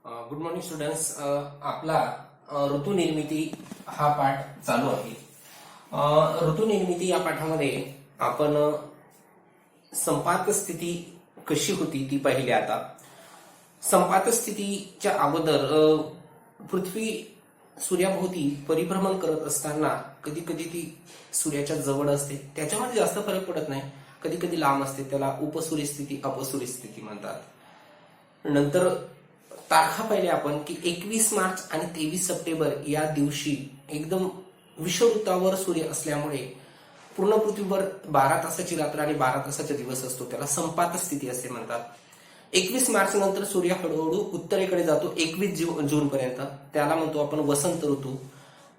Good morning students. आपला ऋतुनिर्मिती हा पाठ चालू आहे. ऋतुनिर्मिती या पाठामध्ये आपण संपात स्थिती कशी होती ती पाहिली. आता संपात स्थितीच्या अगोदर पृथ्वी सूर्याभोवती परिभ्रमण करत असताना कधी कधी ती सूर्याच्या जवळ असते, त्याच्यामध्ये जास्त फरक पडत नाही, कधी कधी लांब असते, त्याला उपसूर्य स्थिती अपसूर्य स्थिती म्हणतात. नंतर तारखा पाहिले आपण की 21 मार्च आणि 23 सप्टेंबर या दिवशी एकदम विषुववृत्तावर सूर्य असल्यामुळे पूर्ण पृथ्वीवर 12 तासाची रात्र आणि 12 तासाचा दिवस असतो, त्याला संपात स्थिती असे म्हणतात. 21 मार्च नंतर सूर्य हळूहळू उत्तरेकडे जातो 21 जून पर्यंत, त्याला म्हणतो आपण वसंत ऋतू.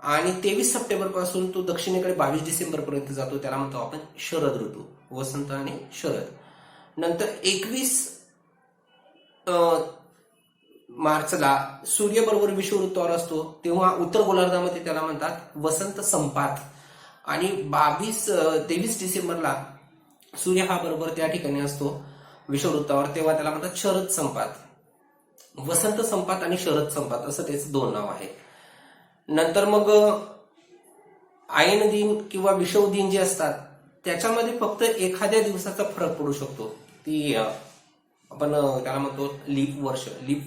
आणि 23 सप्टेंबर पासून तो दक्षिणेकडे 22 डिसेंबर पर्यंत जातो, त्याला म्हणतो आपण शरद ऋतू, वसंत आणि शरद. नंतर 21 मार्चला सूर्य बरोबर विषुववृत्तावर असतो, तेव्हा उत्तर गोलार्धामध्ये त्याला म्हणतात वसंत संपात. आणि 23 डिसेंबरला सूर्य हा बरोबर त्या ठिकाणी असतो विषुववृत्तावर, तेव्हा त्याला म्हणतात शरद संपात. वसंत संपात आणि शरद संपात असं त्याचं दोन नाव आहे. नंतर मग आयन दिन किंवा विषुव दिन जे असतात त्याच्यामध्ये फक्त एखाद्या दिवसाचा फरक पडू शकतो, ती आपण त्याला म्हणतो लीप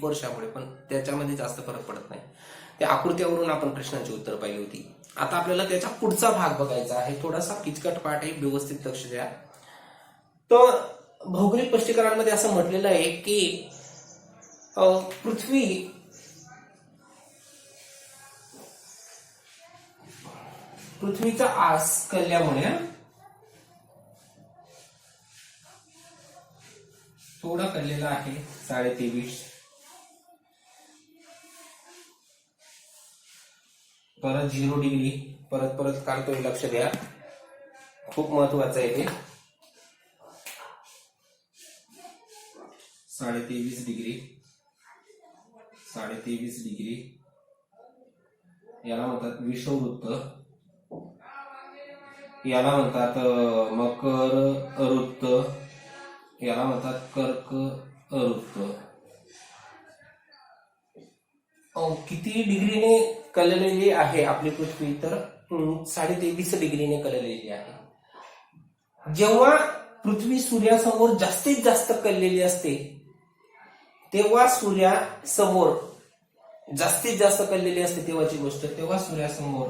वर्षामुळे, पण त्याच्यामध्ये जास्त फरक पडत नाही. त्या आकृत्यावरून आपण प्रश्नांची उत्तर पाहिली होती. आता आपल्याला त्याचा पुढचा भाग बघायचा आहे, थोडासा किचकट पाठ आहे, व्यवस्थित लक्ष द्या. तर भौगोलिक स्पष्टीकरणामध्ये असं म्हटलेलं आहे की पृथ्वीचा आस कळल्यामुळे थोडा कळलेला आहे 23.5, परत 0 डिग्री, परत काढतोय, लक्ष द्या, खूप महत्वाचं आहे ते. 23.5 डिग्री, 23.5 डिग्री याला म्हणतात विषुववृत्त, याला म्हणतात मकर ऋतू, याला म्हणतात कर्क ऋतू. किती डिग्रीने कललेली आहे आपली पृथ्वी, तर 23.5 डिग्रीने कललेली आहे. जेव्हा पृथ्वी सूर्यासमोर जास्तीत जास्त कललेली असते तेव्हा सूर्यासमोर जास्तीत जास्त कललेली असते तेव्हाची गोष्ट, तेव्हा सूर्यासमोर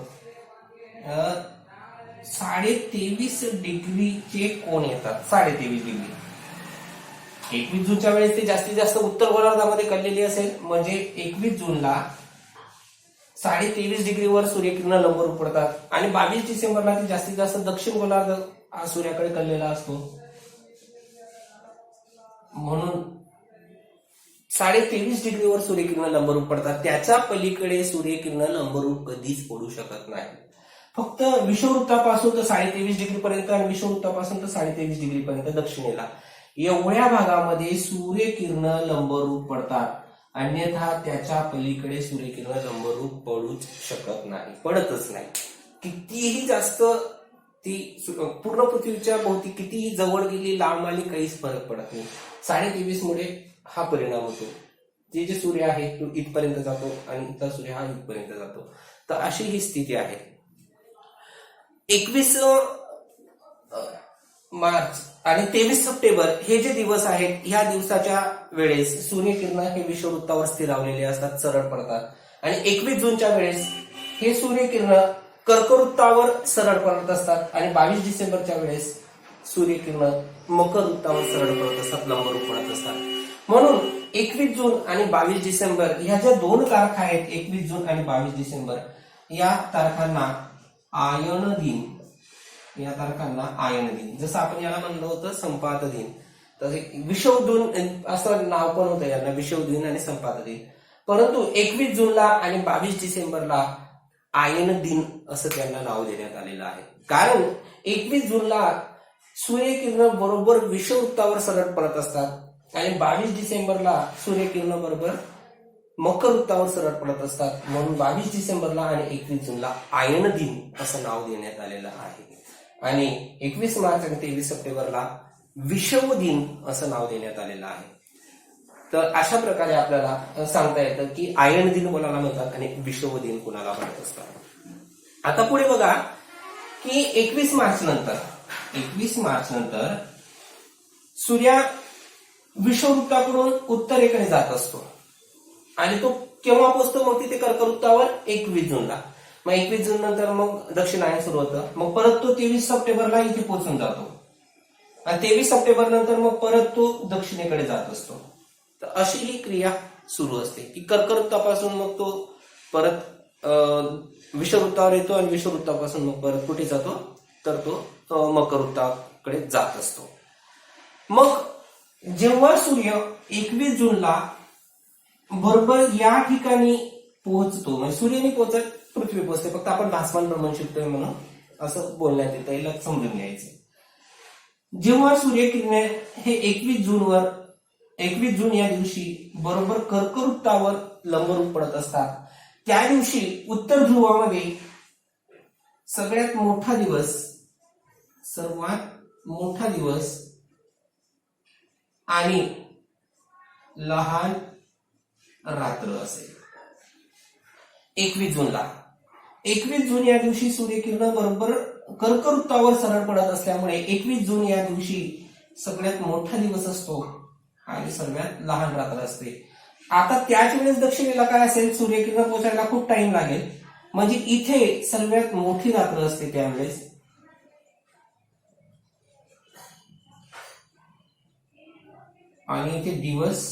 23.5 डिग्रीचे कोण येतात. 23.5 डिग्री 21 जूनच्या वेळेस ते जास्तीत जास्त उत्तर गोलार्धामध्ये कळलेली असेल, म्हणजे 21 जूनला 23.5 डिग्रीवर सूर्यकिरण लंबरूप पडतात. आणि 22 डिसेंबरला ते जास्तीत जास्त दक्षिण गोलार्ध हा सूर्याकडे कळलेला असतो, म्हणून 23.5 डिग्रीवर सूर्यकिरण लंबरूप पडतात. त्याच्या पलीकडे सूर्यकिरण लंबरूप कधीच पडू शकत नाही. फक्त विषुववृत्तापासून तर 23.5 डिग्री पर्यंत आणि विषुववृत्तापासून तर 23.5 डिग्री पर्यंत दक्षिणेला एवढ्या भागामध्ये सूर्यकिरण लंबरूप पडतात, अन्यथा त्याच्या पलीकडे सूर्यकिरण लंबरूप पडूच शकत नाही, पडतच नाही. कितीही जास्त ती पूर्ण पृथ्वीच्या भोवती कितीही जवळ गेली, लांब आली, काहीच फरक पडत नाही. 23.5 मुळे हा परिणाम होतो. जे सूर्य आहे तो इथपर्यंत जातो आणि इथला सूर्य हा इथपर्यंत जातो. तर अशी ही स्थिती आहे. 21 मार्च आणि 23 सप्टेंबर हे जे दिवस आहेत, ह्या दिवसाच्या वेळेस सूर्यकिरण हे विषुववृत्तावर स्थिरावलेले असतात, सरळ पडतात. आणि 21 जूनच्या वेळेस हे सूर्यकिरण कर्कवृत्तावर सरळ पडत असतात आणि 22 डिसेंबरच्या वेळेस सूर्यकिरण मकर वृत्तावर सरळ पडत असतात, लंबरूप पडत असतात. म्हणून 21 जून आणि 22 डिसेंबर ह्या ज्या दोन तारखा आहेत, 21 जून आणि 22 डिसेंबर, या तारखांना आयन दिन, या तारखांना आयन दिन, जसं आपण याला म्हणलं होतं संपात दिन, तर विषुव दिन असं नाव पण होतं यांना, विषुव दिन आणि संपात दिन. परंतु 21 जूनला आणि 22 डिसेंबरला आयन दिन असं त्यांना नाव देण्यात आलेलं आहे. कारण 21 जूनला सूर्यकिरण बरोबर विषुववृत्तावर सरळ पडत असतात आणि 22 डिसेंबरला सूर्यकिरण बरोबर मकर वृत्तावर सरळ पडत असतात, म्हणून 22 डिसेंबरला आणि 21 जूनला आयन दिन असं नाव देण्यात आलेलं आहे. आणि 21 मार्च आणि 23 सप्टेंबरला विषुव दिन असं नाव देण्यात आलेलं आहे. तर अशा प्रकारे आपल्याला सांगता येतं की आयन दिन कोणाला म्हणतात आणि विषुव दिन कोणाला म्हणत असतात. आता पुढे बघा की 21 मार्च नंतर सूर्य विषुववृत्ताकडून उत्तरेकडे जात असतो आणि तो केव्हा पोहोचतो मग तिथे कर्कवृत्तावर 21 जूनला. मग 21 जून नंतर मग दक्षिणायन सुरू होतं. मग परत तो 23 सप्टेंबरला इथे पोहोचून जातो आणि 23 सप्टेंबर नंतर मग परत तो दक्षिणेकडे जात असतो. तर अशी ही क्रिया सुरू असते की कर्कवृत्तापासून मग तो परत विषुववृत्तावर येतो आणि विषुववृत्तापासून मग परत कुठे जातो तर तो मकरवृत्ताकडे जात असतो. मग जेव्हा सूर्य 21 जूनला बरोबर या ठिकाणी पोहोचतो म्हणजे सूर्य नाही पोहोचत पृथ्वी पोहोचते, फक्त आपण भासमान भ्रमण शिकतोय म्हणून असं बोलण्यात येतं, याला समजून घ्यायचं. जेव्हा सूर्यकिरणे हे 21 जून या दिवशी बरोबर कर्कवृत्तावर लंबरूप पडत असतात, त्या दिवशी उत्तर ध्रुवामध्ये सर्वात मोठा दिवस आणि लहान रात्र असेल. 21 जून या दिवशी सूर्यकिरण बरोबर कर्कवृत्तावर सरळ पडत असल्यामुळे 21 जून या दिवशी सगळ्यात मोठा दिवस असतो आणि सर्वात लहान रात्र असते. आता त्याच वेळेस दक्षिणेला काय असेल, सूर्यकिरण पोहोचायला खूप टाइम लागेल, म्हणजे इथे सर्वात मोठी रात्र असते त्यावेळेस आणि इथे दिवस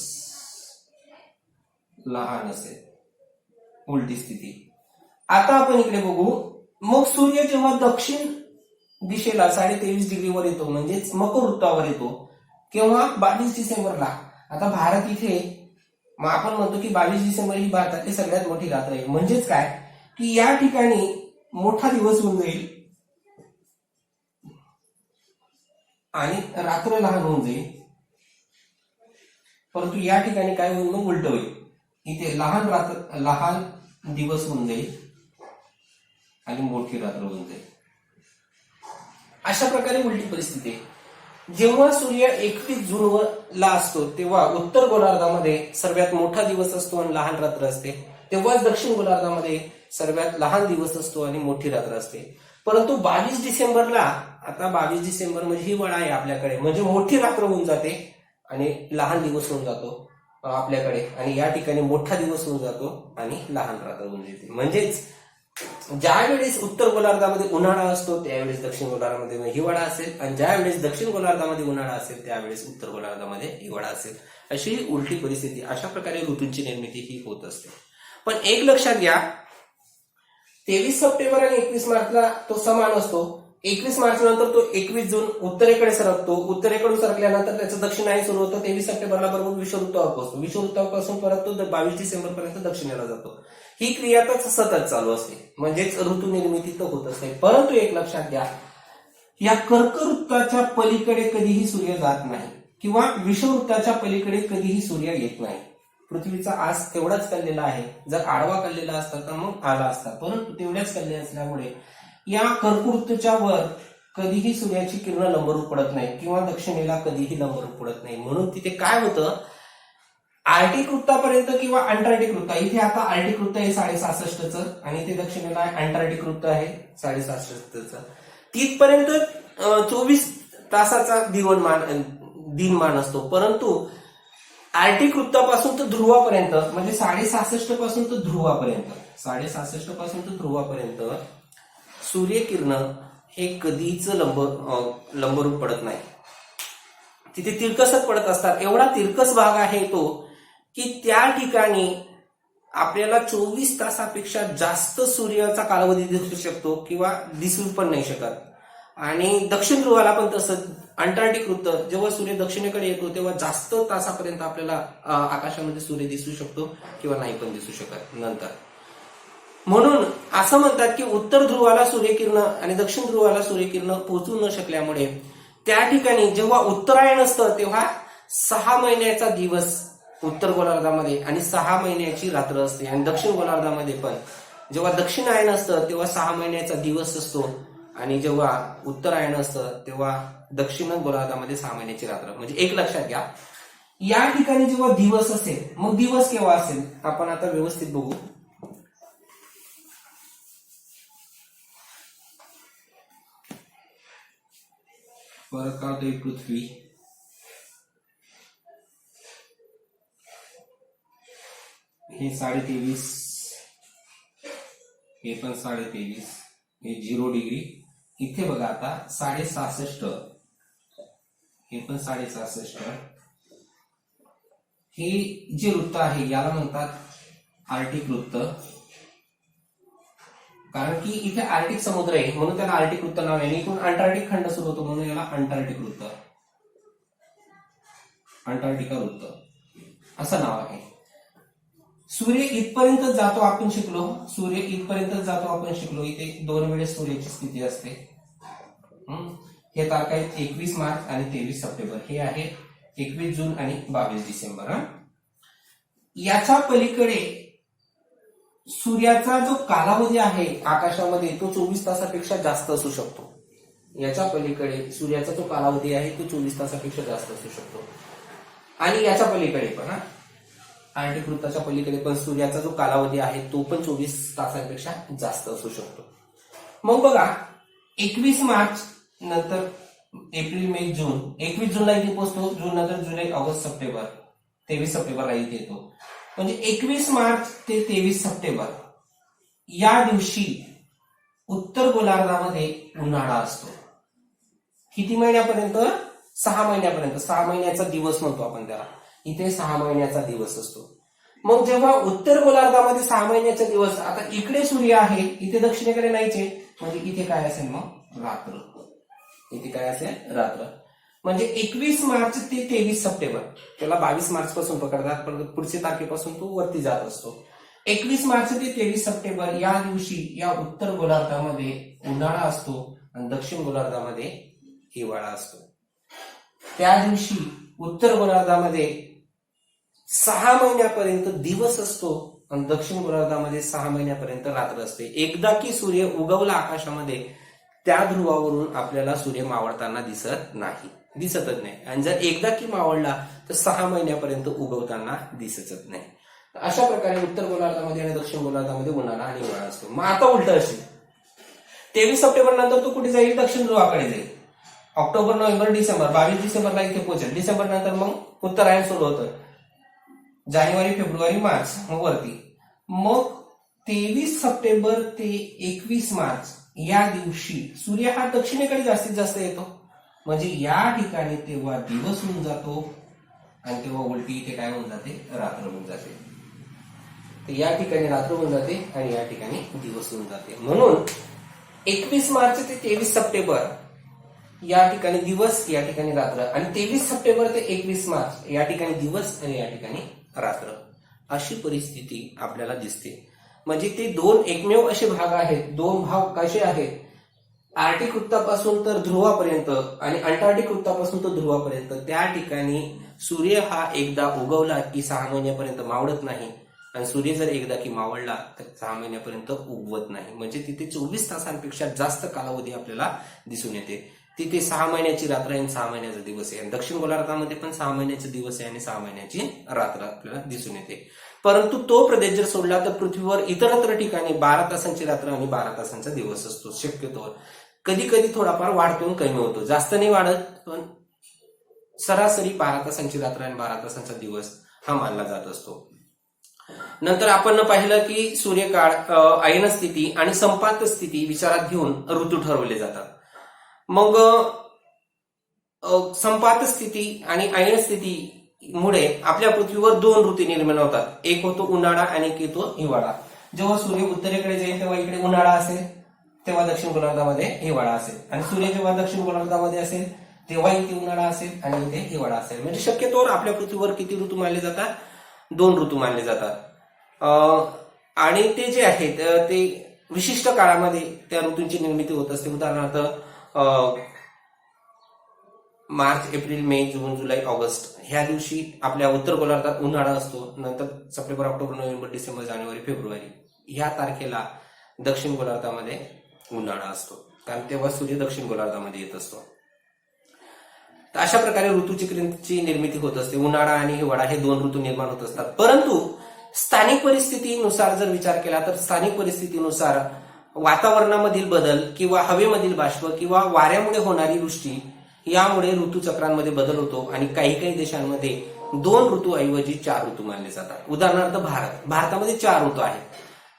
लहान असेल, उलटी स्थिती. आता आपण इकडे बघू, मग सूर्य जेव्हा दक्षिण दिशेला 23.5 डिग्रीवर येतो म्हणजेच मकरवृत्तावर येतो केव्हा 22 डिसेंबरला. आता भारत इथे मग आपण म्हणतो की 22 डिसेंबर ही भारतातली सगळ्यात मोठी रात्र आहे. म्हणजेच काय की या ठिकाणी मोठा दिवस होऊन जाईल आणि रात्र लहान होऊन जाईल, परंतु या ठिकाणी काय होईल मग उलट होईल. इथे लहान दिवस होऊन जाईल आणि मोठी रात्र होऊन जाईल. अशा प्रकारे उलटी परिस्थिती आहे. जेव्हा सूर्य 21 जूनला असतो तेव्हा उत्तर गोलार्धामध्ये सर्वात मोठा दिवस असतो आणि लहान रात्र असते, तेव्हाच दक्षिण गोलार्धामध्ये सर्वात लहान दिवस असतो आणि मोठी रात्र असते. परंतु 22 डिसेंबरला, आता 22 डिसेंबर म्हणजे हिवाळा आहे आपल्याकडे, म्हणजे मोठी रात्र होऊन जाते आणि लहान दिवस होऊन जातो आपल्याकडे, आणि या ठिकाणी मोठा दिवस होऊन जातो आणि लहान रात्र होऊन जाते. म्हणजेच ज्या वेळेस उत्तर गोलार्धामध्ये उन्हाळा असतो त्यावेळेस दक्षिण गोलार्धामध्ये हिवाळा असेल, आणि ज्या वेळेस दक्षिण गोलार्धामध्ये उन्हाळा असेल त्यावेळेस उत्तर गोलार्धामध्ये हिवाळा असेल, अशी उलटी परिस्थिती. अशा प्रकारे ऋतूंची निर्मिती ही होत असते. पण एक लक्षात घ्या, 23 सप्टेंबर आणि 21 मार्चला तो समान असतो. 21 मार्च नंतर तो 21 जून उत्तरेकडे सरकतो, उत्तरेकडून सरकल्यानंतर त्याचं दक्षिणायन सुरू होतं. 23 सप्टेंबरला बरोबर विषुववृत्तावर पोहोचतो, विषुववृत्तापासून परत तो 22 डिसेंबर पर्यंत दक्षिणेला जातो. ही क्रिया तर सतत चालू असते, म्हणजेच ऋतू निर्मिती तर होत असते. परंतु एक लक्षात घ्या, या कर्कवृत्ताच्या पलीकडे कधीही सूर्य जात नाही किंवा विषुववृत्ताच्या पलीकडे कधीही सूर्य येत नाही. पृथ्वीचा आज तेवढाच कललेला आहे, जर आडवा कललेला असता तर मग आला असता, परंतु तेवढ्याच कल्ले असल्यामुळे या कर्कवृत्ताच्या वर कधीही सूर्याची किरण लंबरूप पडत नाही किंवा दक्षिणेला कधीही लंबरूप पडत नाही. म्हणून तिथे काय होतं, आर्टिक वृत्तापर्यंत किंवा अंटार्क्टिक वृत्त, इथे आता आर्टिक वृत्त आहे 66.5चं आणि ते दक्षिणेला अंटार्क्टिक वृत्त आहे 66.5चं, तिथपर्यंत 24 तासाचा दिनमान असतो. परंतु आर्टिक वृत्तापासून तर ध्रुवापर्यंत म्हणजे 66.5 पासून तर ध्रुवापर्यंत, 66.5 पासून तर ध्रुवापर्यंत सूर्यकिरण हे कधीच लंबरूप पडत नाही, तिथे तिरकसच पडत असतात. एवढा तिरकस भाग आहे तो की त्या ठिकाणी आपल्याला 24 तासापेक्षा जास्त सूर्याचा कालावधी दिसू शकतो किंवा दिसू पण नाही शकत. आणि दक्षिण ध्रुवाला पण तसंच, अंटार्क्टिक वृत्त जेव्हा सूर्य दक्षिणेकडे येतो तेव्हा जास्त तासापर्यंत आपल्याला आकाशामध्ये सूर्य दिसू शकतो किंवा नाही पण दिसू शकत नंतर. म्हणून असं म्हणतात की उत्तर ध्रुवाला सूर्यकिरण आणि दक्षिण ध्रुवाला सूर्यकिरण पोहोचू न शकल्यामुळे त्या ठिकाणी जेव्हा उत्तरायण असतं तेव्हा 6 महिन्याचा दिवस उत्तर गोलार्धामध्ये आणि 6 महिन्याची रात्र असते, आणि दक्षिण गोलार्धामध्ये पण जेव्हा दक्षिणायन असतं तेव्हा 6 महिन्याचा दिवस असतो, आणि जेव्हा उत्तरायण असतं तेव्हा दक्षिण गोलार्धामध्ये 6 महिन्याची रात्र. म्हणजे एक लक्षात घ्या या ठिकाणी जेव्हा दिवस असेल, मग दिवस केव्हा असेल आपण आता व्यवस्थित बघू. परकादय पृथ्वी, हे 23.5, हे पण 23.5, हे 0 डिग्री. इथे बघा आता 66.5, हे पण 66.5. हे जे वृत्त आहे याला म्हणतात आर्टिक वृत्त, कारण की इथे आर्टिक समुद्र आहे म्हणून त्याला आर्टिक वृत्त नाव आहे. इथून अंटार्क्टिक खंड सुरू होतो म्हणून याला अंटार्क्टिक वृत्त, अंटार्क्टिका वृत्त असं नाव आहे. सूर्य इथपर्यंत जातो आपण शिकलो, सूर्य इथपर्यंत जातो आपण शिकलो. इथे 2 वेळेस सूर्याची स्थिती असते. हे तारखा आहेत 21 मार्च आणि 23 सप्टेंबर. हे आहे 21 जून आणि 22 डिसेंबर. याच्या पलीकडे सूर्याचा जो कालावधी आहे आकाशामध्ये तो 24 तासापेक्षा जास्त असू शकतो. याच्या पलीकडे सूर्याचा जो कालावधी आहे तो 24 तासापेक्षा जास्त असू शकतो. आणि याच्या पलीकडे पण आर्टिक वृत्ताच्या पलीकडे पण सूर्याचा जो कालावधी आहे तो पण 24 तासांपेक्षा जास्त असू शकतो. मग बघा 21 मार्च नंतर एप्रिल, मे, जून. 21 जूनला इथे पोहोचतो, जून नंतर जुलै, ऑगस्ट, सप्टेंबर, 23 सप्टेंबरला इथे येतो. म्हणजे 21 मार्च ते 23 सप्टेंबर या दिवशी उत्तर गोलार्धामध्ये उन्हाळा असतो. किती महिन्यापर्यंत? 6 महिन्यापर्यंत. 6 महिन्याचा दिवस म्हणतो आपण त्याला. इथे 6 महिन्याचा दिवस असतो. मग जेव्हा उत्तर गोलार्धामध्ये 6 महिन्याचा दिवस, आता इकडे सूर्य आहे, इथे दक्षिणेकडे नाहीचे, म्हणजे इथे काय असेल मग? रात्र. इथे काय असेल? रात्र. म्हणजे 21 मार्च ते 23 सप्टेंबर, त्याला 22 मार्च पासून पकडतात पण पुढच्या तारखेपासून तो वरती जात असतो. 21 मार्च ते 23 सप्टेंबर या दिवशी या उत्तर गोलार्धामध्ये उन्हाळा असतो आणि दक्षिण गोलार्धामध्ये हिवाळा असतो. त्या दिवशी उत्तर गोलार्धामध्ये 6 महिन्यापर्यंत दिवस असतो आणि दक्षिण गोलार्धामध्ये 6 महिन्यापर्यंत रात्र असते. एकदा की सूर्य उगवला आकाशामध्ये त्या ध्रुवावरून आपल्याला सूर्य मावळताना दिसतच नाही. आणि जर एकदा की मावळला तर 6 महिन्यापर्यंत उगवताना दिसतच नाही. अशा प्रकारे उत्तर गोलार्धामध्ये आणि दक्षिण गोलार्धामध्ये उन्हाळा आणि हिवाळा असतो. मग आता उलट असेल, 23 सप्टेंबर नंतर तो कुठे जाईल? दक्षिण ध्रुवाकडे जाईल. ऑक्टोबर, नोव्हेंबर, डिसेंबर, 22 डिसेंबरला इथे पोहोचेल. डिसेंबर नंतर मग उत्तरायण सुरू होतं. जानेवारी, फेब्रुवारी, मार्च मग वरती. मग 23 सप्टेंबर ते 21 मार्च या दिवशी सूर्य हा दक्षिणेकडे जास्तीत जास्त येतो. म्हणजे या ठिकाणी तेव्हा दिवस होऊन जातो आणि तेव्हा उलटी इथे काय होऊन जाते? रात्र होऊन जाते. तर या ठिकाणी रात्र होऊन जाते आणि या ठिकाणी दिवस होऊन जाते. म्हणून 21 मार्च ते 23 सप्टेंबर या ठिकाणी दिवस, या ठिकाणी रात्र, आणि 23 सप्टेंबर ते 21 मार्च या ठिकाणी दिवस आणि या ठिकाणी रात्र, अशी परिस्थिती आपल्याला दिसते. म्हणजे ते 2 एकमेव असे भाग आहेत. 2 भाग कसे आहेत? आर्टिक वृत्तापासून तर ध्रुवापर्यंत आणि अंटार्क्टिक वृत्तापासून तर ध्रुवापर्यंत. त्या ठिकाणी सूर्य हा एकदा उगवला की 6 महिन्यापर्यंत मावळत नाही आणि सूर्य जर एकदा की मावळला तर 6 महिन्यापर्यंत उगवत नाही. म्हणजे तिथे 24 तासांपेक्षा जास्त कालावधी आपल्याला दिसून येते. तिथे 6 महिन्याची रात्र आहे आणि 6 महिन्याचा दिवस आहे. आणि दक्षिण गोलार्धामध्ये पण 6 महिन्याचे दिवस आहे आणि 6 महिन्याची रात्र आपल्याला दिसून येते. परंतु तो प्रदेश जर सोडला तर पृथ्वीवर इतरत्र ठिकाणी 12 तासांची रात्र आणि 12 तासांचा दिवस असतो. शक्यतो कधी कधी थोडाफार वाढतो आणि कमी होतो, जास्त नाही वाढत, पण सरासरी 12 तासांची रात्र आणि 12 तासांचा दिवस हा मानला जात असतो. नंतर आपण पाहिलं की सूर्यकाळ, अयन स्थिती आणि संपात स्थिती विचारात घेऊन ऋतू ठरवले जातात. मग संपात स्थिती आणि अयन स्थितीमुळे आपल्या पृथ्वीवर 2 ऋतू निर्माण होतात. एक होतो उन्हाळा आणि एक येतो हिवाळा. जेव्हा सूर्य उत्तरेकडे जाईल तेव्हा इकडे उन्हाळा असेल, तेव्हा दक्षिण गोलार्धामध्ये हिवाळा असेल. आणि सूर्य जेव्हा दक्षिण गोलार्धामध्ये असेल तेव्हा इथे उन्हाळा असेल आणि इथे हिवाळा असेल. म्हणजे शक्यतोवर आपल्या पृथ्वीवर किती ऋतू मानले जातात? 2 ऋतू मानले जातात. आणि ते जे आहेत ते विशिष्ट काळामध्ये त्या ऋतूंची निर्मिती होत असते. उदाहरणार्थ मार्च, एप्रिल, मे, जून, जुलै, ऑगस्ट ह्या दिवशी आपल्या उत्तर गोलार्धात उन्हाळा असतो. नंतर सप्टेंबर, ऑक्टोबर, नोव्हेंबर, डिसेंबर, जानेवारी, फेब्रुवारी ह्या तारखेला दक्षिण गोलार्धामध्ये उन्हाळा असतो, कारण तेव्हा सूर्य दक्षिण गोलार्धामध्ये येत असतो. तर अशा प्रकारे ऋतूचक्रांची निर्मिती होत असते. उन्हाळा आणि हिवाळा हे दोन ऋतू निर्माण होत असतात. परंतु स्थानिक परिस्थितीनुसार जर विचार केला तर स्थानिक परिस्थितीनुसार वातावरणामधील बदल किंवा हवेमधील बाष्प किंवा वाऱ्यामुळे होणारी वृष्टी यामुळे ऋतूचक्रांमध्ये बदल होतो आणि काही काही देशांमध्ये 2 ऋतूऐवजी 4 ऋतू मानले जातात. उदाहरणार्थ भारतामध्ये 4 ऋतू आहेत.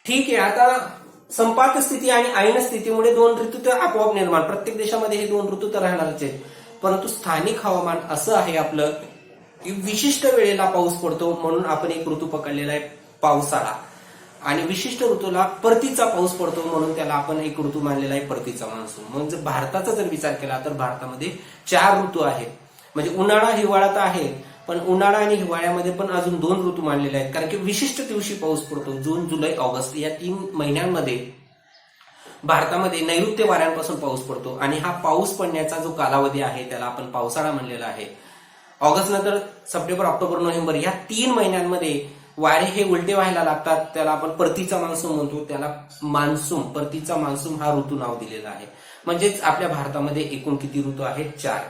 ठीक आहे, आता संपात स्थिती आणि आयन स्थितीमुळे 2 ऋतू तर आपोआप निर्माण, प्रत्येक देशामध्ये हे 2 ऋतू तर राहणारच आहेत. परंतु स्थानिक हवामान असं आहे आपलं की विशिष्ट वेळेला पाऊस पडतो म्हणून आपण एक ऋतू पकडलेला आहे पावसाळा, आणि विशिष्ट ऋतूला परतीचा पाऊस पडतो म्हणून त्याला आपण एक ऋतू मानलेला आहे परतीचा मान्सून. म्हणून जर भारताचा जर विचार केला तर भारतामध्ये 4 ऋतू आहेत. म्हणजे उन्हाळा हिवाळा तर आहे, पण उन्हाळा आणि हिवाळ्यामध्ये पण अजून 2 ऋतू मानलेले आहेत. कारण की विशिष्ट दिवशी पाऊस पडतो. जून, जुलै, ऑगस्ट या 3 महिन्यांमध्ये भारतामध्ये नैऋत्य वाऱ्यांपासून पाऊस पडतो आणि हा पाऊस पडण्याचा जो कालावधी आहे त्याला आपण पावसाळा म्हणलेला आहे. ऑगस्ट नंतर सप्टेंबर, ऑक्टोबर, नोव्हेंबर या 3 महिन्यांमध्ये वारे हे उलटे व्हायला लागतात. त्याला आपण परतीचा मान्सून म्हणतो. त्याला मान्सून, परतीचा मान्सून हा ऋतू नाव दिलेला आहे. म्हणजेच आपल्या भारतामध्ये एकूण किती ऋतू आहेत? 4.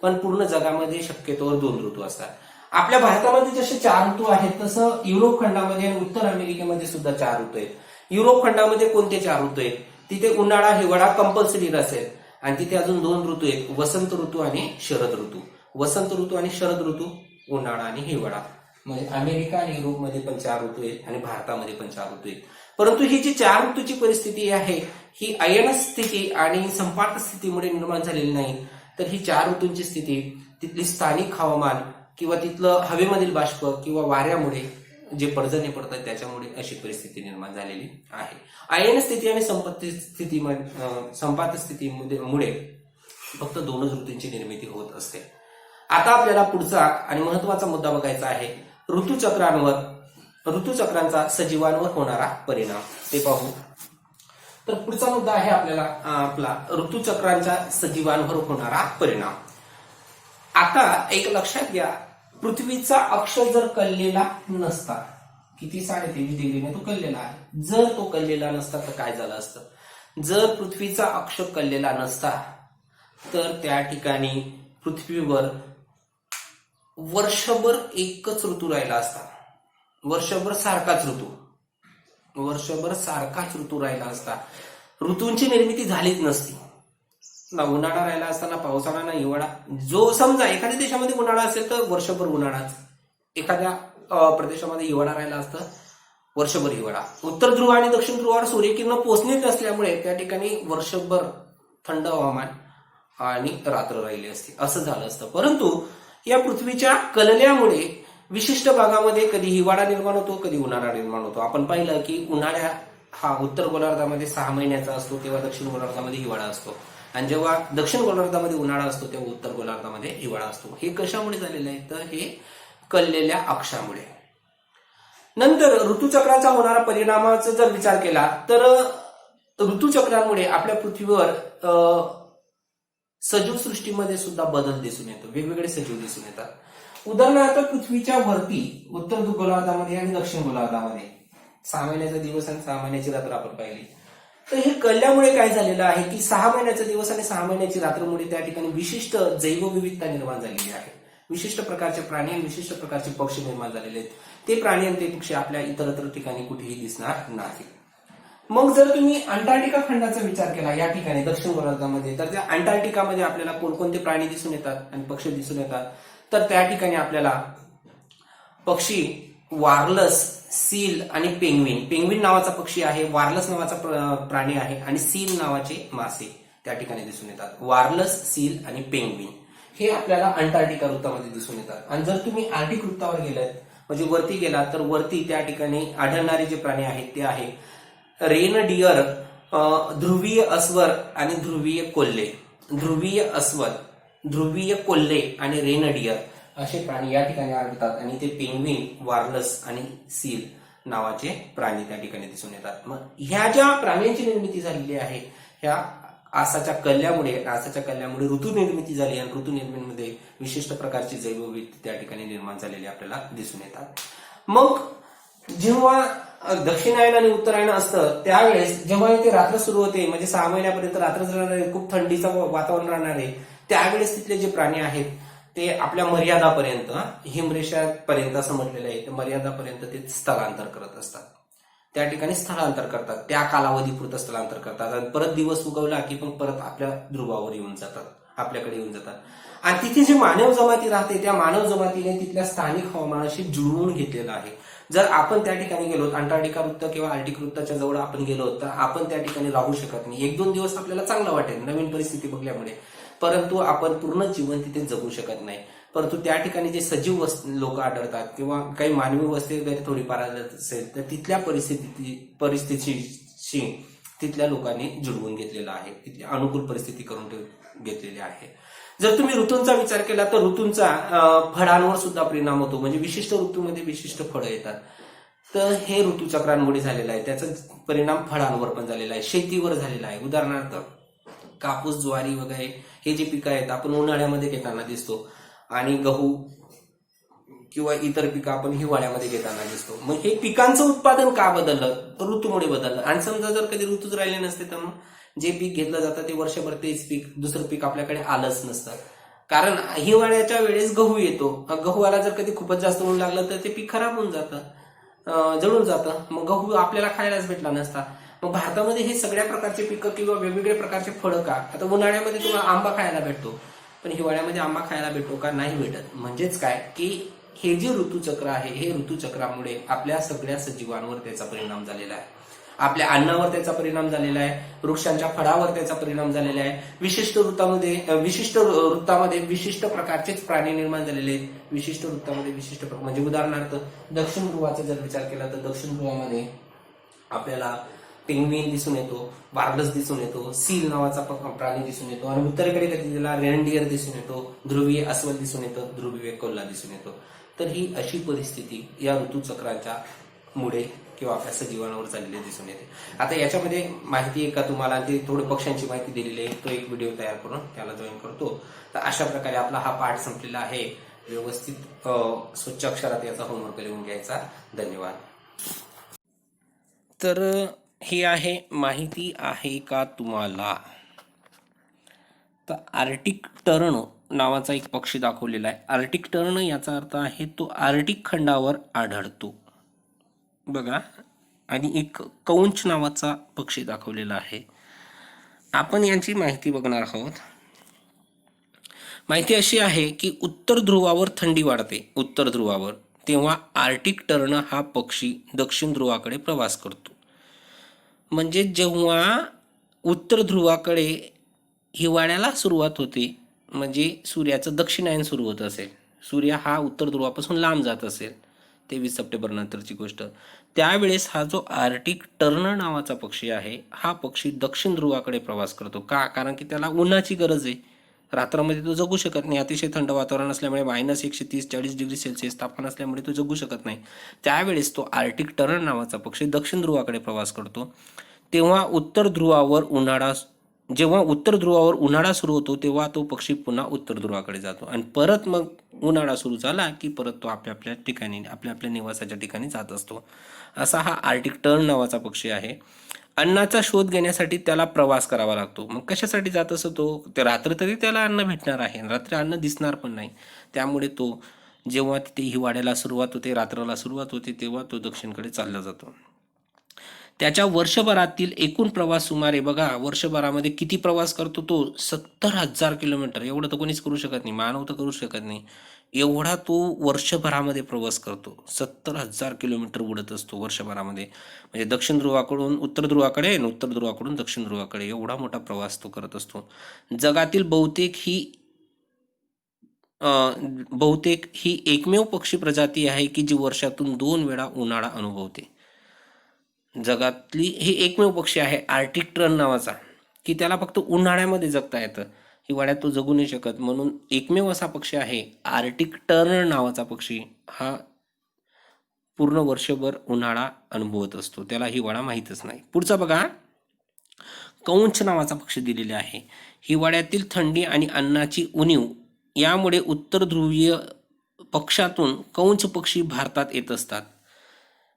पण पूर्ण जगामध्ये शक्यतोवर 2 ऋतू असतात. आपल्या भारतामध्ये जसे 4 ऋतू आहेत तसं युरोप खंडामध्ये आणि उत्तर अमेरिकेमध्ये सुद्धा 4 ऋतू आहेत. युरोप खंडामध्ये कोणते 4 ऋतू आहेत? तिथे उन्हाळा हिवाळा कंपल्सरी असेल आणि तिथे अजून 2 ऋतू आहेत, वसंत ऋतू आणि शरद ऋतू. वसंत ऋतू आणि शरद ऋतू, उन्हाळा आणि हिवाळा. म्हणजे अमेरिका आणि युरोपमध्ये पण 4 ऋतू आहेत आणि भारतामध्ये पण 4 ऋतू आहेत. परंतु ही जी 4 ऋतूची परिस्थिती आहे ही अयन स्थिती आणि संपात स्थितीमुळे निर्माण झालेली नाही, तर ही 4 ऋतूंची स्थिती तिथली स्थानिक हवामान किंवा तिथलं हवेमधील बाष्प किंवा वाऱ्यामुळे जे पर्जन्य पडतात त्याच्यामुळे अशी परिस्थिती निर्माण झालेली आहे. अयन स्थिती आणि संपात स्थितीमुळे फक्त 2च ऋतूंची निर्मिती होत असते. आता आपल्याला पुढचा आणि महत्वाचा मुद्दा बघायचा आहे ऋतूचक्रांचा सजीवांवर होणारा परिणाम. ते पाहू. तर पुढचा मुद्दा आहे आपला ऋतूचक्रांच्या सजीवांवर होणारा परिणाम. आता एक लक्षात घ्या, पृथ्वीचा अक्ष जर कललेला नसता, किती 23.5 डिग्रीने तो कललेला आहे, जर तो कललेला नसता तर काय झालं असतं? जर पृथ्वीचा अक्ष कललेला नसता तर त्या ठिकाणी पृथ्वीवर वर्षभर एकच ऋतू राहिला असता. वर्षभर सारखाच ऋतू राहिला असता. ऋतूंची निर्मिती झालीच नसती. ना उन्हाळा राहिला असता, ना पावसाळा, ना हिवाळा. जो समजा एखाद्या देशामध्ये उन्हाळा असेल तर वर्षभर उन्हाळाच, एखाद्या प्रदेशामध्ये हिवाळा राहिला असतं वर्षभर हिवाळा. उत्तर ध्रुव आणि दक्षिण ध्रुवावर सूर्यकिरण पोचलेच नसल्यामुळे त्या ठिकाणी वर्षभर थंड हवामान आणि रात्र राहिली असती, असं झालं असतं. परंतु या पृथ्वीच्या कलल्यामुळे विशिष्ट भागामध्ये कधी हिवाळा निर्माण होतो, कधी उन्हाळा निर्माण होतो. आपण पाहिलं की उन्हाळा हा उत्तर गोलार्धामध्ये 6 महिन्याचा असतो, तेव्हा दक्षिण गोलार्धामध्ये हिवाळा असतो, आणि जेव्हा दक्षिण गोलार्धामध्ये उन्हाळा असतो तेव्हा उत्तर गोलार्धामध्ये हिवाळा असतो. हे कशामुळे झालेलं आहे? तर हे कललेल्या अक्षामुळे. नंतर ऋतूचक्राचा होणारा परिणामाचा जर विचार केला तर ऋतूचक्रांमुळे आपल्या पृथ्वीवर सजीव सृष्टीमध्ये सुद्धा बदल दिसून येतो. वेगवेगळे सजीव दिसून येतात. उदाहरणार्थ पृथ्वीच्या वरती उत्तर गोलार्धामध्ये आणि दक्षिण गोलार्धामध्ये 6 महिन्याचा दिवस आणि 6 महिन्याची रात्र आपण पाहिली. तर हे कळल्यामुळे काय झालेलं आहे की 6 महिन्याचा दिवस आणि 6 महिन्याची रात्रमुळे त्या ठिकाणी विशिष्ट जैवविविधता निर्माण झालेली आहे. विशिष्ट प्रकारचे प्राणी आणि विशिष्ट प्रकारचे पक्षी निर्माण झालेले आहेत. ते प्राणी आणि ते पक्षी आपल्या इतरत्र ठिकाणी कुठेही दिसणार नाही. मग जर तुम्ही अंटार्क्टिका खंडाचा विचार केला या ठिकाणी दक्षिण गोलार्धामध्ये, तर त्या अंटार्क्टिकामध्ये आपल्याला कोणकोणते प्राणी दिसून येतात आणि पक्षी दिसून येतात? तर त्या ठिकाणी आपल्याला पक्षी वार्लस, सील आणि पेंग्विन. पेंग्विन नावाचा पक्षी आहे, वार्लस नावाचा प्राणी आहे आणि सील नावाचे मासे त्या ठिकाणी दिसून येतात. वार्लस, सील आणि पेंग्विन हे आपल्याला अंटार्क्टिका वृत्तामध्ये दिसून येतात. आणि जर तुम्ही आर्टिक वृत्तावर गेलात म्हणजे वरती गेलात तर वरती त्या ठिकाणी आढळणारे जे प्राणी आहेत ते आहे रेनडियर, ध्रुवीय अस्वर आणि ध्रुवीय कोल्हे. ध्रुवीय अस्वल, ध्रुवीय कोल्हे आणि रेनडियर असे प्राणी या ठिकाणी आढळतात. आणि ते पेंग्विन, वार्लस आणि सील नावाचे प्राणी त्या ठिकाणी दिसून येतात. मग ह्या ज्या प्राण्यांची निर्मिती झालेली आहे ह्या आसाच्या कल्ल्यामुळे ऋतू निर्मिती झाली आणि ऋतू निर्मितीमध्ये विशिष्ट प्रकारची जैवविविधता त्या ठिकाणी निर्माण झालेली आपल्याला दिसून येतात. मग जेव्हा दक्षिणायन आणि उत्तरायण असतं त्यावेळेस जेव्हा इथे रात्र सुरू होते म्हणजे 6 महिन्यापर्यंत रात्रच राहणार आहे, खूप थंडीचं वातावरण राहणार आहे, त्यावेळेस तिथले जे प्राणी आहेत ते आपल्या मर्यादापर्यंत, हिमरेषापर्यंत असं म्हटलेलं आहे, ते मर्यादापर्यंत ते स्थलांतर करत असतात. त्या ठिकाणी स्थलांतर करतात, त्या कालावधीपुरतं स्थलांतर करतात आणि परत दिवस उगवला की पण परत आपल्या ध्रुवावर येऊन जातात, आपल्याकडे येऊन जातात. आणि तिथे जी मानव जमाती राहते त्या मानव जमातीने तिथल्या स्थानिक हवामानाशी जुळवून घेतलेलं आहे. जर आपण त्या ठिकाणी गेलो, अंटार्क्टिका वृत्त किंवा आर्टिक वृत्ताच्या जवळ आपण गेलो तर आपण त्या ठिकाणी राहू शकत नाही. 1-2 दिवस आपल्याला चांगलं वाटेल नवीन परिस्थिती बघल्यामुळे, परंतु आपण पूर्ण जीवन तिथे जगू शकत नाही. परंतु त्या ठिकाणी जे सजीव लोक आढळतात किंवा काही मानवी वस्ती वगैरे थोडीफार असेल तर तिथल्या परिस्थितीशी तिथल्या लोकांनी जुळवून घेतलेलं आहे, तिथली अनुकूल परिस्थिती करून घेतलेली आहे. जर तुम्ही ऋतूंचा विचार केला तर ऋतूंचा फळांवर सुद्धा परिणाम होतो. म्हणजे विशिष्ट ऋतूमध्ये विशिष्ट फळं येतात, तर हे ऋतूचक्रांमुळे झालेलं आहे. त्याचा परिणाम फळांवर पण झालेला आहे, शेतीवर झालेला आहे. उदाहरणार्थ कापूस, ज्वारी वगैरे हे जे पिकं आहेत आपण उन्हाळ्यामध्ये घेताना दिसतो आणि गहू किंवा इतर पिकं आपण हिवाळ्यामध्ये घेताना दिसतो. मग हे पिकांचं उत्पादन का बदललं? ऋतूमुळे बदललं. आणि समजा जर कधी ऋतूच राहिले नसते तर मग जे पीक घेतलं जातं ते वर्षभर तेच पीक, दुसरं पीक आपल्याकडे आलंच नसतं. कारण हिवाळ्याच्या वेळेस गहू येतो, गहूला जर कधी खूपच जास्त ऊन लागलं तर ते पीक खराब होऊन जातं, जळून जातं, मग गहू आपल्याला खायलाच भेटला नसता. मग भारतामध्ये हे सगळ्या प्रकारचे पिकं किंवा वेगवेगळ्या प्रकारचे फळं का? आता उन्हाळ्यामध्ये तुम्हाला आंबा खायला भेटतो, पण हिवाळ्यामध्ये आंबा खायला भेटतो का? नाही भेटत. म्हणजेच काय की हे जे ऋतूचक्र आहे, हे ऋतूचक्रामुळे आपल्या सगळ्या सजीवांवर त्याचा परिणाम झालेला आहे. आपल्या अन्नावर त्याचा परिणाम झालेला आहे, वृक्षांच्या फळावर त्याचा परिणाम झालेला आहे. विशिष्ट ऋतामध्ये विशिष्ट प्रकारचेच प्राणी निर्माण झालेले आहेत. विशिष्ट ऋतामध्ये विशिष्ट म्हणजे उदाहरणार्थ दक्षिण ध्रुवाचा जर विचार केला तर दक्षिण ध्रुवामध्ये आपल्याला पेंग्विन दिसून येतो, वार्लस दिसून येतो, सील नावाचा प्राणी दिसून येतो. आणि उत्तरेकडे कधी त्याला रेनडियर दिसून येतो, ध्रुवीय अस्वल दिसून येतो, ध्रुवीय कोल्हा दिसून येतो. तर ही अशी परिस्थिती या ऋतूचक्रांच्या मुळे किंवा आपल्या सजीवांवर झालेली दिसून येते. आता याच्यामध्ये माहिती आहे का तुम्हाला? ते थोडी पक्ष्यांची माहिती दिलेली आहे, तो एक व्हिडिओ तयार करून त्याला जॉईन करतो. तर अशा प्रकारे आपला हा पाठ संपलेला आहे. व्यवस्थित स्वच्छ अक्षरात याचा होमवर्क लिहून घ्यायचा. धन्यवाद. तर ही आहे माहिती आहे का तुम्हाला? तर आर्टिक टर्न नावाचा एक पक्षी दाखवलेला आहे. आर्टिक टर्न याचा अर्थ आहे तो आर्टिक खंडावर आढळतो बघा. आणि एक कौंच नावाचा पक्षी दाखवलेला आहे. आपण यांची माहिती बघणार आहोत. माहिती अशी आहे की उत्तर ध्रुवावर थंडी वाढते, उत्तर ध्रुवावर, तेव्हा आर्टिक टर्न हा पक्षी दक्षिण ध्रुवाकडे प्रवास करतो. म्हणजे जेव्हा उत्तर ध्रुवाकडे हिवाळ्याला सुरुवात होते, म्हणजे सूर्याचं दक्षिणायन सुरू होत असेल, सूर्य हा उत्तर ध्रुवापासून लांब जात असेल, 23 सप्टेंबर नंतरची गोष्ट, त्यावेळेस हा जो आर्टिक टर्न नावाचा पक्षी आहे हा पक्षी दक्षिण ध्रुवाकडे प्रवास करतो. का? कारण की त्याला उन्हाची गरज आहे. रात्रामध्ये तो जगू शकत नाही, अतिशय थंड वातावरण असल्यामुळे -130-40 डिग्री सेल्सिअस तापमान असल्यामुळे तो जगू शकत नाही. त्यावेळेस तो आर्टिक टर्न नावाचा पक्षी दक्षिण ध्रुवाकडे प्रवास करतो. तेव्हा जेव्हा उत्तर ध्रुवावर उन्हाळा सुरू होतो तेव्हा तो पक्षी पुन्हा उत्तर ध्रुवाकडे जातो आणि परत मग उन्हाळा सुरू झाला की परत तो आपल्या ठिकाणी, आपल्या निवासाच्या ठिकाणी जात असतो. असा हा आर्टिक टर्न नावाचा पक्षी आहे. अन्नाचा शोध घेण्यासाठी त्याला प्रवास करावा लागतो. मग कशासाठी जात असतो तो? ते रात्र तरी त्याला अन्न भेटणार आहे, रात्री अन्न दिसणार पण नाही. त्यामुळे तो जेव्हा तिथे हिवाळ्याला सुरुवात होते, रात्राला सुरुवात होते, तेव्हा तो दक्षिणकडे चालला जातो. त्याच्या वर्षभरातील एकूण प्रवास सुमारे, बघा वर्षभरामध्ये किती प्रवास करतो तो? 70,000 किलोमीटर. एवढं तर कोणीच करू शकत नाही, मानव तर करू शकत नाही. एवढा तो वर्षभरामध्ये प्रवास करतो. 70,000 किलोमीटर उडत असतो वर्षभरामध्ये. म्हणजे दक्षिण ध्रुवाकडून उत्तर ध्रुवाकडे, उत्तर ध्रुवाकडून दक्षिण ध्रुवाकडे एवढा मोठा प्रवास तो करत असतो. जगातील बहुतेक ही एकमेव पक्षी प्रजाती आहे की जी वर्षातून 2 वेळा उन्हाळा अनुभवते. जगातली ही एकमेव पक्षी आहे आर्टिक टर्न नावाचा, की त्याला फक्त उन्हाळ्यामध्ये जगता येतं, हिवाळ्यात तो जगू नाही शकत. म्हणून एकमेव असा पक्षी आहे आर्टिक टर्न नावाचा पक्षी. हा पूर्ण वर्षभर उन्हाळा अनुभवत असतो, त्याला हिवाळा माहीतच नाही. पुढचा बघा, कौंच नावाचा पक्षी दिलेला आहे. हिवाळ्यातील थंडी आणि अन्नाची उणीव यामुळे उत्तर ध्रुवीय पक्षातून कौंच पक्षी भारतात येत असतात.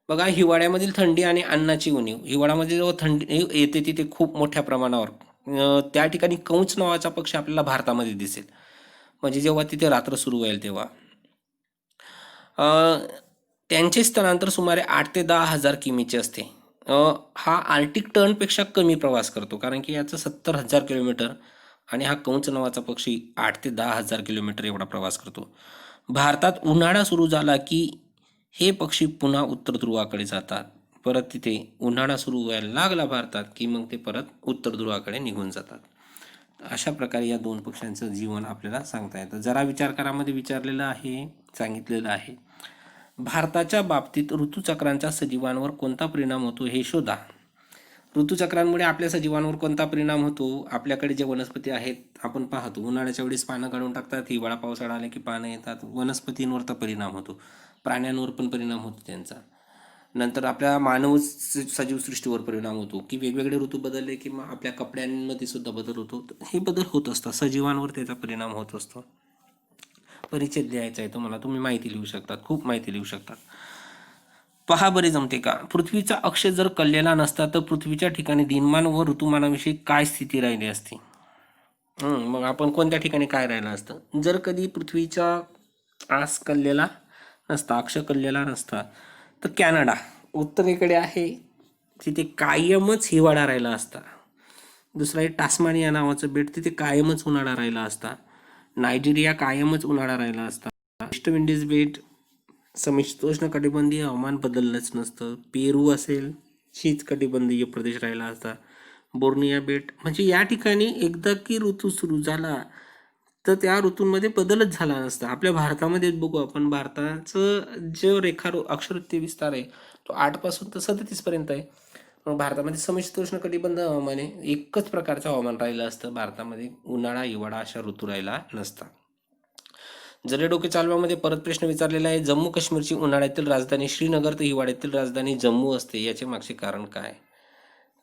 बघा, हिवाळ्यामधील थंडी आणि अन्नाची उणीव, हिवाळ्यामध्ये जेव्हा थंडी येते तिथे खूप मोठ्या प्रमाणावर त्या ठिकाणी कौंच नावाचा पक्षी आपल्याला भारतामध्ये दिसेल. म्हणजे जेव्हा तिथे रात्र सुरू होईल तेव्हा. अ, त्यांचे स्थलांतर सुमारे 8 ते 10 हजार किमीचे असते. हा आर्टिक टर्नपेक्षा कमी प्रवास करतो, कारण की याचं 70,000 किलोमीटर आणि हा कंच नावाचा पक्षी 8 ते 10 हजार किलोमीटर एवढा प्रवास करतो. भारतात उन्हाळा सुरू झाला की हे पक्षी पुन्हा उत्तर ध्रुवाकडे जातात. परत तिथे उन्हाळा सुरू व्हायला लागला भारतात की मग ते परत उत्तर ध्रुवाकडे निघून जातात. अशा प्रकारे या दोन पक्ष्यांचं जीवन आपल्याला सांगता येतं. जरा विचारकारामध्ये विचारलेलं आहे, सांगितलेलं आहे. भारताच्या बाबतीत ऋतुचक्रांच्या सजीवांवर कोणता परिणाम होतो हे शोधा. ऋतुचक्रांमुळे आपल्या सजीवांवर कोणता परिणाम होतो? आपल्याकडे जे वनस्पती आहेत आपण पाहतो, उन्हाळ्याच्या वेळेस पानं काढून टाकतात, हिवाळा पावसाळा आला की पानं येतात. वनस्पतींवर तर परिणाम होतो, प्राण्यांवर पण परिणाम होतो त्यांचा. नंतर आपल्या मानव सजीव सृष्टीवर परिणाम होतो की वेगवेगळे ऋतू बदलले की मग आपल्या कपड्यांमध्ये सुद्धा बदल होतो. हे बदल होत असतात, सजीवांवर त्याचा परिणाम होत असतो. परिचय द्यायचा आहे तुम्हाला, तुम्ही माहिती लिहू शकतात, खूप माहिती लिहू शकतात. पहा बरे जमते का. पृथ्वीचा अक्ष जर कललेला नसता तर पृथ्वीच्या ठिकाणी दिनमान व ऋतुमानाविषयी काय स्थिती राहिली असती. मग आपण कोणत्या ठिकाणी काय राहिलं असतं जर कधी पृथ्वीचा आस कललेला नसता, अक्ष कललेला नसता, तर कॅनडा उत्तरेकडे आहे, तिथे कायमच हिवाळा राहिला असता. दुसरा आहे टास्मानिया नावाचं बेट, तिथे कायमच उन्हाळा राहिला असता. नायजेरिया कायमच उन्हाळा राहिला असता. वेस्ट इंडिज बेट समशीतोष्ण कटिबंधीय हवामान बदललंच नसतं. पेरू असेल शीत कटिबंधीय प्रदेश राहिला असता. बोर्निया बेट म्हणजे या ठिकाणी एकदा की ऋतू सुरू झाला तर त्या ऋतूंमध्ये बदलच झाला नसता. आपल्या भारतामध्ये बघू आपण, भारताचं जो अक्षरवृत्तीय विस्तार आहे तो 8 पासून तर 37 पर्यंत आहे. मग भारतामध्ये समशीतोष्ण कटिबंध हवामान आहे, एकच प्रकारचं हवामान राहिलं असतं भारतामध्ये, उन्हाळा हिवाळा अशा ऋतू राहिला नसता. जरे डोके चालवामध्ये परत प्रश्न विचारलेला आहे, जम्मू काश्मीरची उन्हाळ्यातील राजधानी श्रीनगर तर हिवाळ्यातील राजधानी जम्मू असते, याचे मागचे कारण काय.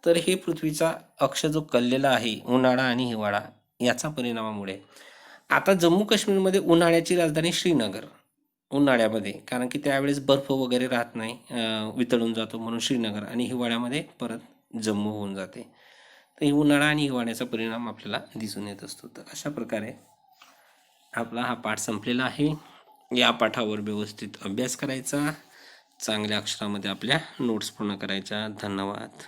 तर हे पृथ्वीचा अक्ष जो कललेला आहे उन्हाळा आणि हिवाळा याचा परिणामामुळे. आता जम्मू काश्मीरमध्ये उन्हाळ्याची राजधानी श्रीनगर, उन्हाळ्यामध्ये, कारण की त्यावेळेस बर्फ वगैरे राहत नाही, वितळून जातो म्हणून श्रीनगर, आणि हिवाळ्यामध्ये परत जम्मू होऊन जाते. तर ही उन्हाळा आणि हिवाळ्याचा परिणाम आपल्याला दिसून येत असतो. तर अशा प्रकारे आपला हा पाठ संपलेला आहे. या पाठावर व्यवस्थित अभ्यास करायचा, चांगल्या अक्षरामध्ये आपल्या नोट्स पूर्ण करायच्या. धन्यवाद.